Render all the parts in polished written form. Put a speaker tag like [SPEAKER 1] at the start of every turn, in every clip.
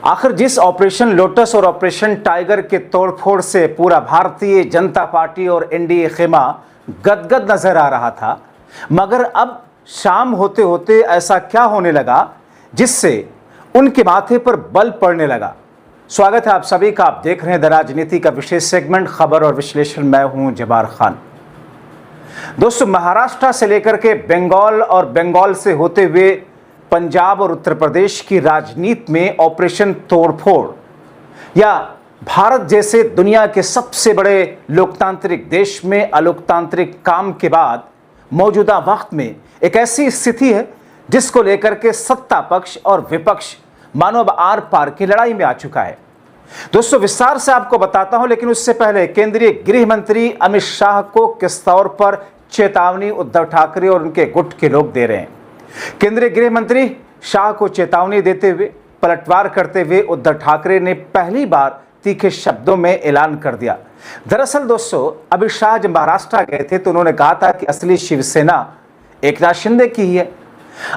[SPEAKER 1] आखिर जिस operation lotus और ऑपरेशन टाइगर के तोड़फोड़ से पूरा भारतीय जनता पार्टी और एनडीए खेमा गदगद नजर आ रहा था, मगर अब शाम होते होते ऐसा क्या होने लगा जिससे उनके माथे पर बल पड़ने लगा। स्वागत है आप सभी का। आप देख रहे हैं द राजनीति का विशेष सेगमेंट खबर और विश्लेषण। मैं हूं जबार खान। दोस्तों, महाराष्ट्र से लेकर के बंगाल और बंगाल से होते हुए पंजाब और उत्तर प्रदेश की राजनीति में ऑपरेशन तोड़फोड़ या भारत जैसे दुनिया के सबसे बड़े लोकतांत्रिक देश में अलोकतांत्रिक काम के बाद मौजूदा वक्त में एक ऐसी स्थिति है जिसको लेकर के सत्ता पक्ष और विपक्ष मानो अब आर पार की लड़ाई में आ चुका है। दोस्तों, विस्तार से आपको बताता हूं, लेकिन उससे पहले केंद्रीय गृह मंत्री अमित शाह को किस तौर पर चेतावनी उद्धव ठाकरे और उनके गुट के लोग दे रहे हैं। केंद्रीय गृह मंत्री शाह को चेतावनी देते हुए पलटवार करते हुए उद्धव ठाकरे ने पहली बार तीखे शब्दों में ऐलान कर दिया। दरअसल दोस्तों, अमित शाह जब महाराष्ट्र गए थे तो उन्होंने कहा था कि असली शिवसेना एकनाथ शिंदे की ही है।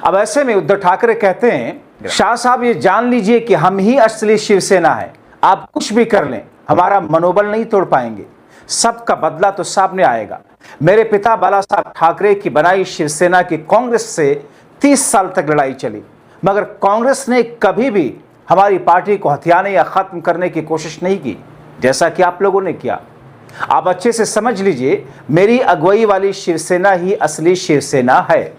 [SPEAKER 1] अब ऐसे में उद्धव ठाकरे कहते हैं, शाह साहब ये जान लीजिए कि हम ही असली शिवसेना है, आप कुछ भी कर लें हमारा मनोबल नहीं तोड़ पाएंगे, सबका बदला तो सामने आएगा। मेरे पिता बाला साहब ठाकरे की बनाई शिवसेना की कांग्रेस से 30 साल तक लड़ाई चली, मगर कांग्रेस ने कभी भी हमारी पार्टी को हथियाने या खत्म करने की कोशिश नहीं की, जैसा कि आप लोगों ने किया। आप अच्छे से समझ लीजिए, मेरी अगुवाई वाली शिवसेना ही असली शिवसेना है।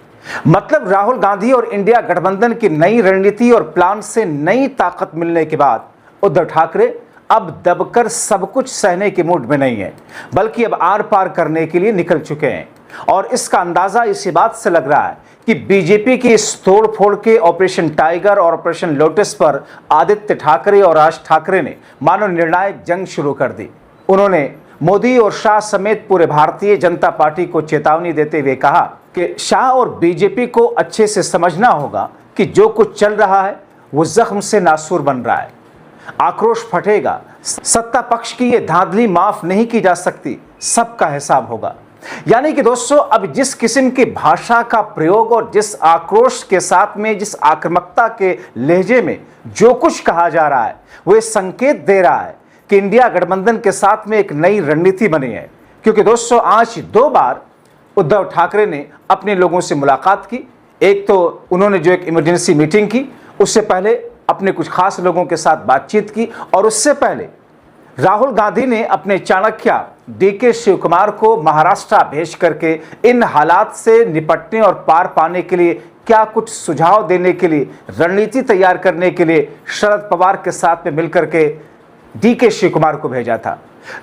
[SPEAKER 1] मतलब राहुल गांधी और इंडिया गठबंधन की नई रणनीति और प्लान से नई ताकत मिलने के बाद उद्धव ठाकरे अब दबकर सब कुछ सहने के मूड में नहीं है, बल्कि अब आर पार करने के लिए निकल चुके हैं। और इसका अंदाजा इसी बात से लग रहा है कि बीजेपी की इस तोड़फोड़ के ऑपरेशन टाइगर और ऑपरेशन लोटस पर आदित्य ठाकरे और राज ठाकरे ने मानो निर्णायक जंग शुरू कर दी। उन्होंने मोदी और शाह समेत पूरे भारतीय जनता पार्टी को चेतावनी देते हुए कहा कि शाह और बीजेपी को अच्छे से समझना होगा कि जो कुछ चल रहा है वो जख्म से नासूर बन रहा है। आक्रोश फटेगा, सत्ता पक्ष की ये धांधली माफ नहीं की जा सकती, सबका हिसाब होगा। यानी कि दोस्तों, अब जिस किस्म की भाषा का प्रयोग और जिस आक्रोश के साथ में, जिस आक्रामकता के लहजे में जो कुछ कहा जा रहा है, वो ये संकेत दे रहा है कि इंडिया गठबंधन के साथ में एक नई रणनीति बनी है। क्योंकि दोस्तों, आज 2 बार उद्धव ठाकरे ने अपने लोगों से मुलाकात की। एक तो उन्होंने जो एक इमरजेंसी मीटिंग की, उससे पहले अपने कुछ खास लोगों के साथ बातचीत की, और उससे पहले राहुल गांधी ने अपने चाणक्य डीके शिव कुमार को महाराष्ट्र भेज करके इन हालात से निपटने और पार पाने के लिए क्या कुछ सुझाव देने के लिए, रणनीति तैयार करने के लिए शरद पवार के साथ में मिलकर के डीके शिव कुमार को भेजा था।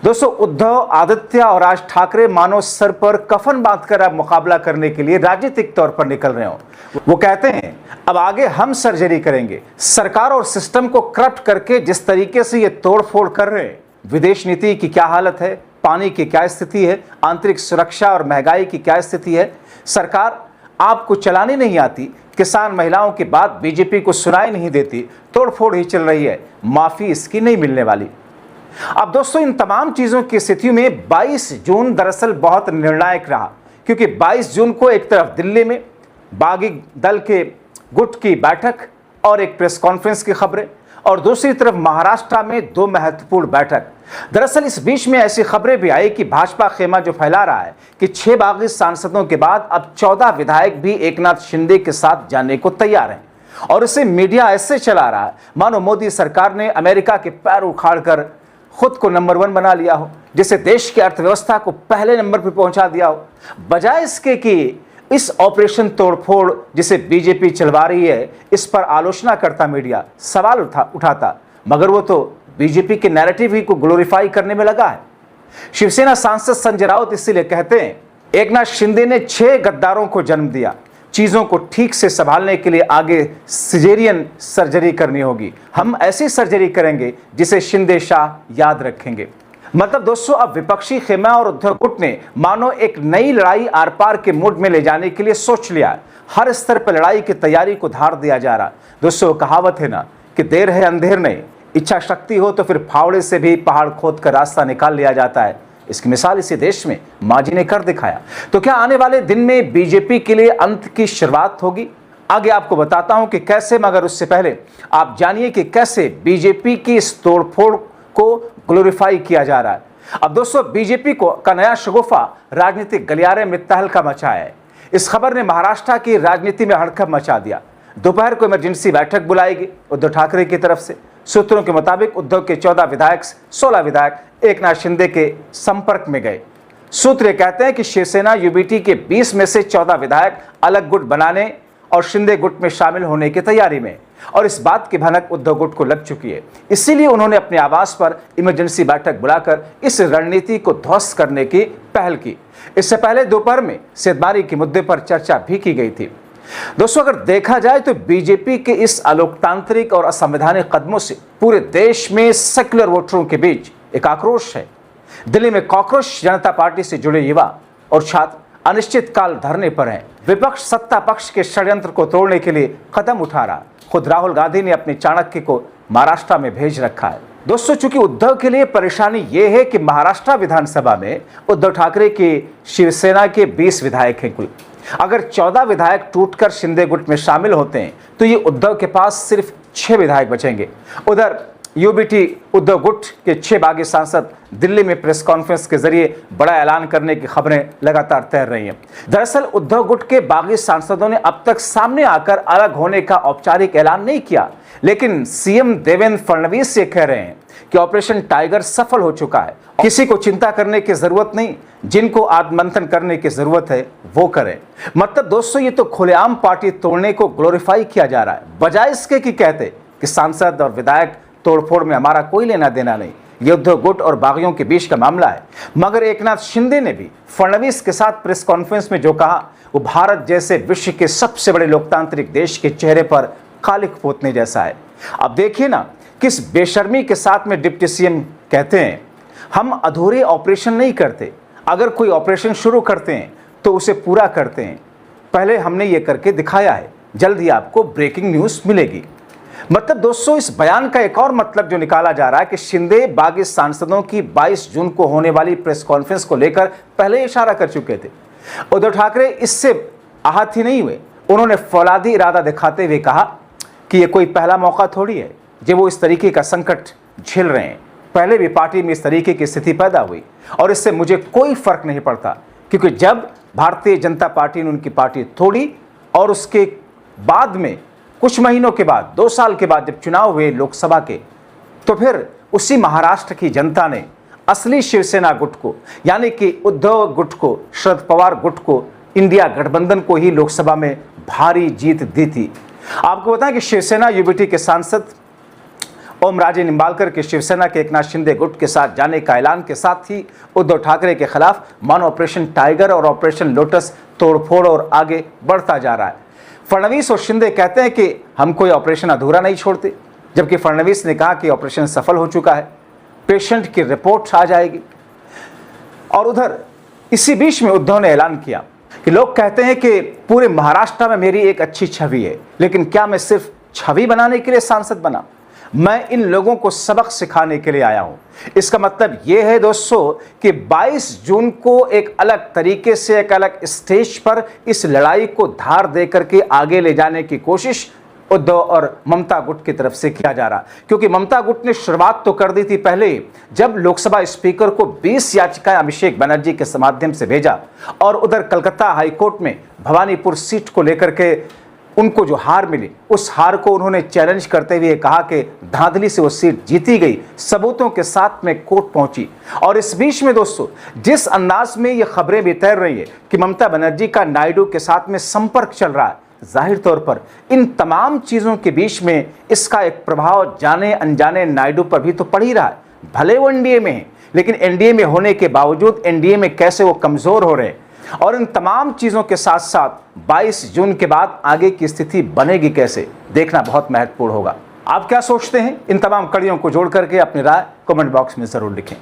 [SPEAKER 1] दोस्तों, उद्धव, आदित्य और राज ठाकरे मानो सर पर कफन बांधकर अब मुकाबला करने के लिए राजनीतिक तौर पर निकल रहे हो। वो कहते हैं अब आगे हम सर्जरी करेंगे। सरकार और सिस्टम को करप्ट करके जिस तरीके से ये तोड़फोड़ कर रहे हैं, विदेश नीति की क्या हालत है, पानी की क्या स्थिति है, आंतरिक सुरक्षा और महंगाई की क्या स्थिति है, सरकार आपको चलानी नहीं आती, किसान महिलाओं की बात बीजेपी को सुनाई नहीं देती, तोड़फोड़ ही चल रही है, माफी इसकी नहीं मिलने वाली। अब दोस्तों, इन तमाम चीजों की स्थिति में 22 जून दरअसल बहुत निर्णायक रहा, क्योंकि 22 जून को एक तरफ दिल्ली में बागी दल के गुट की बैठक और एक प्रेस कॉन्फ्रेंस की खबरें, और दूसरी तरफ महाराष्ट्र में 2 महत्वपूर्ण बैठक। दरअसल इस बीच में ऐसी खबरें भी आई कि भाजपा खेमा जो फैला रहा है कि 6 बागी सांसदों के बाद अब 14 विधायक भी एकनाथ शिंदे के साथ जाने को तैयार हैं, और इसे मीडिया ऐसे चला रहा है मानो मोदी सरकार ने अमेरिका के पैर उखाड़कर खुद को नंबर 1 बना लिया हो, जिसे देश की अर्थव्यवस्था को पहले नंबर पर पहुंचा दिया हो। बजाय इसके कि इस ऑपरेशन तोड़फोड़ जिसे बीजेपी चलवा रही है, इस पर आलोचना करता मीडिया, सवाल उठाता, मगर वो तो बीजेपी के नैरेटिव ही को ग्लोरीफाई करने में लगा है। शिवसेना सांसद संजय राउत इसीलिए कहते हैं, एकनाथ शिंदे ने 6 गद्दारों को जन्म दिया, चीजों को ठीक से संभालने के लिए आगे सिजेरियन सर्जरी करनी होगी। हम ऐसी सर्जरी करेंगे जिसे शिंदे शाह याद रखेंगे। मतलब दोस्तों, अब विपक्षी खेमा और उद्धव गुट ने मानो एक नई लड़ाई आर पार के मूड में ले जाने के लिए सोच लिया। हर स्तर पर लड़ाई की तैयारी को धार दिया जा रहा। दोस्तों, कहावत है ना कि देर है अंधेर नहीं, इच्छा शक्ति हो तो फिर फावड़े से भी पहाड़ खोद कर रास्ता निकाल लिया जाता है। इसकी मिसाल इसी देश में मांझी ने कर दिखाया। तो क्या आने वाले दिन में बीजेपी के लिए अंत की शुरुआत होगी? आगे आपको बताता हूं कि कैसे, मगर उससे पहले आप जानिए कि कैसे बीजेपी की इस तोड़फोड़ को ग्लोरीफाई किया जा रहा है। अब दोस्तों, बीजेपी का नया शगुफा राजनीतिक गलियारे में तहलका मचाया है। इस खबर ने महाराष्ट्र की राजनीति में हड़कंप मचा दिया। दोपहर को इमरजेंसी बैठक बुलाएगी उद्धव ठाकरे की तरफ से। सूत्रों के मुताबिक उद्धव के 14 विधायक 16 विधायक एकनाथ शिंदे के संपर्क में गए। सूत्र कहते हैं कि शिवसेना यूबीटी के 20 में से 14 विधायक अलग गुट बनाने और शिंदे गुट में शामिल होने की तैयारी में, और इस बात की भनक उद्धव गुट को लग चुकी है। इसीलिए उन्होंने अपने आवास पर इमरजेंसी बैठक बुलाकर इस रणनीति को ध्वस्त करने की पहल की। इससे पहले दोपहर में सेंधमारी के मुद्दे पर चर्चा भी की गई थी। दोस्तों, अगर देखा जाए तो बीजेपी के इस अलोकतांत्रिक और असंवैधानिक कदमों से पूरे देश में सेक्युलर वोटरों के बीच एक आक्रोश है। दिल्ली में कॉकरोच जनता पार्टी से जुड़े युवा और छात्र अनिश्चित काल धरने पर हैं। विपक्ष सत्ता पक्ष के षड्यंत्र को तोड़ने के लिए कदम उठा रहा। खुद राहुल गांधी ने अपने चाणक्य को महाराष्ट्र में भेज रखा है। दोस्तों, चूंकि उद्धव के लिए परेशानी यह है कि महाराष्ट्र विधानसभा में उद्धव ठाकरे की शिवसेना के 20 विधायक हैं कुल। अगर 14 विधायक टूटकर शिंदे गुट में शामिल होते हैं तो ये उद्धव के पास सिर्फ 6 विधायक बचेंगे। उधर यूबीटी उद्धव गुट के 6 बागी सांसद दिल्ली में प्रेस कॉन्फ्रेंस के जरिए बड़ा ऐलान करने की खबरें लगातार तैर रही हैं। दरअसल उद्धव गुट के बागी सांसदों ने अब तक सामने आकर अलग होने का औपचारिक ऐलान नहीं किया, लेकिन सीएम देवेंद्र फडणवीस ये कह रहे हैं कि ऑपरेशन टाइगर सफल हो चुका है। किसी को चिंता करने की जरूरत नहीं, जिनको आत्ममंथन करने की जरूरत है वो करें। मतलब दोस्तों, ये तो खुलेआम पार्टी तोड़ने को ग्लोरीफाई किया जा रहा है, बजाय इसके कि कहते कि सांसद और विधायक तोड़फोड़ में हमारा कोई लेना देना नहीं, ये उद्धव गुट और बागियों के बीच का मामला है। मगर एकनाथ शिंदे ने भी फडणवीस के साथ प्रेस कॉन्फ्रेंस में जो कहा वो भारत जैसे विश्व के सबसे बड़े लोकतांत्रिक देश के चेहरे पर कालिक पोतने जैसा है। अब देखिए ना, किस बेशर्मी के साथ में डिप्टी सीएम कहते हैं हम अधूरे ऑपरेशन नहीं करते, अगर कोई ऑपरेशन शुरू करते हैं तो उसे पूरा करते हैं। पहले हमने ये करके दिखाया है, जल्द ही आपको ब्रेकिंग न्यूज मिलेगी। मतलब दोस्तों, इस बयान का एक और मतलब जो निकाला जा रहा है कि शिंदे बागी सांसदों की 22 जून को होने वाली प्रेस कॉन्फ्रेंस को लेकर पहले इशारा कर चुके थे। उद्धव ठाकरे इससे आहत ही नहीं हुए। उन्होंने फौलादी इरादा दिखाते हुए कहा कि ये कोई पहला मौका थोड़ी है जब वो इस तरीके का संकट झेल रहे हैं। पहले भी पार्टी में इस तरीके की स्थिति पैदा हुई और इससे मुझे कोई फर्क नहीं पड़ता, क्योंकि जब भारतीय जनता पार्टी ने उनकी पार्टी तोड़ी और उसके बाद में कुछ महीनों के बाद, 2 साल के बाद जब चुनाव हुए लोकसभा के, तो फिर उसी महाराष्ट्र की जनता ने असली शिवसेना गुट को, यानी कि उद्धव गुट को, शरद पवार गुट को, इंडिया गठबंधन को ही लोकसभा में भारी जीत दी थी। आपको बताएं कि शिवसेना यूबीटी के सांसद ओम राजे निंबालकर के शिवसेना के एकनाथ शिंदे गुट के साथ जाने का ऐलान के साथ ही उद्धव ठाकरे के खिलाफ मानो ऑपरेशन टाइगर और ऑपरेशन लोटस तोड़फोड़ और आगे बढ़ता जा रहा है। फडणवीस और शिंदे कहते हैं कि हम कोई ऑपरेशन अधूरा नहीं छोड़ते, जबकि फडणवीस ने कहा कि ऑपरेशन सफल हो चुका है, पेशेंट की रिपोर्ट आ जाएगी। और उधर इसी बीच में उद्धव ने ऐलान किया कि लोग कहते हैं कि पूरे महाराष्ट्र में मेरी एक अच्छी छवि है, लेकिन क्या मैं सिर्फ छवि बनाने के लिए सांसद बना? मैं इन लोगों को सबक सिखाने के लिए आया हूं। इसका मतलब यह है दोस्तों कि 22 जून को एक अलग तरीके से, एक अलग स्टेज पर इस लड़ाई को धार देकर के आगे ले जाने की कोशिश उद्धव और ममता गुट की तरफ से किया जा रहा, क्योंकि ममता गुट ने शुरुआत तो कर दी थी पहले, जब लोकसभा स्पीकर को 20 याचिकाएं अभिषेक बनर्जी के माध्यम से भेजा और उधर कलकत्ता हाईकोर्ट में भवानीपुर सीट को लेकर के उनको जो हार मिली, उस हार को उन्होंने चैलेंज करते हुए कहा कि धांधली से वो सीट जीती गई, सबूतों के साथ में कोर्ट पहुंची। और इस बीच में दोस्तों, जिस अंदाज में ये खबरें भी तैर रही है कि ममता बनर्जी का नायडू के साथ में संपर्क चल रहा है, जाहिर तौर पर इन तमाम चीजों के बीच में इसका एक प्रभाव जाने अनजाने नायडू पर भी तो पड़ ही रहा है। भले वो एनडीए में है, लेकिन एनडीए में होने के बावजूद एनडीए में कैसे वो कमजोर हो रहे हैं, और इन तमाम चीजों के साथ साथ 22 जून के बाद आगे की स्थिति बनेगी कैसे, देखना बहुत महत्वपूर्ण होगा। आप क्या सोचते हैं? इन तमाम कड़ियों को जोड़ करके अपनी राय कमेंट बॉक्स में जरूर लिखें।